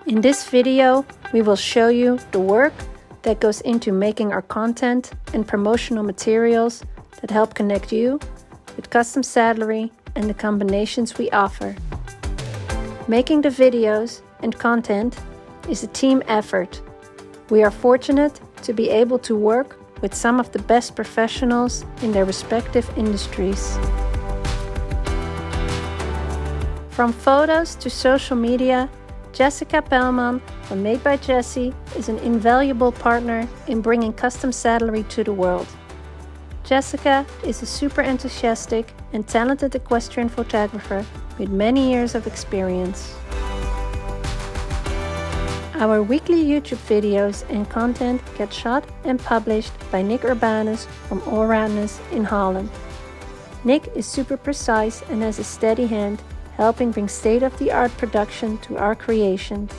In this video, we will show you the work that goes into making our content and promotional materials that help connect you with custom saddlery and the combinations we offer. Making the videos and content is a team effort. We are fortunate to be able to work with some of the best professionals in their respective industries. From photos to social media, Jessica Bellman from Made by Jessie is an invaluable partner in bringing custom saddlery to the world. Jessica is a super enthusiastic and talented equestrian photographer with many years of experience. Our weekly YouTube videos and content get shot and published by Nick Urbanus from Urbanus in Holland. Nick is super precise and has a steady hand, helping bring state-of-the-art production to our creations.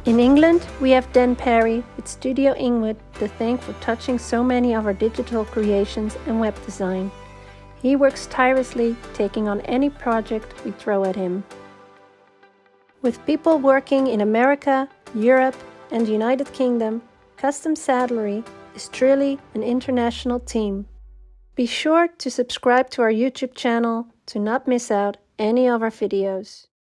In England, we have Dan Perry with Studio Ingwood to thank for touching so many of our digital creations and web design. He works tirelessly, taking on any project we throw at him. With people working in America, Europe, and the United Kingdom, Custom Saddlery is truly an international team. Be sure to subscribe to our YouTube channel to not miss out any of our videos.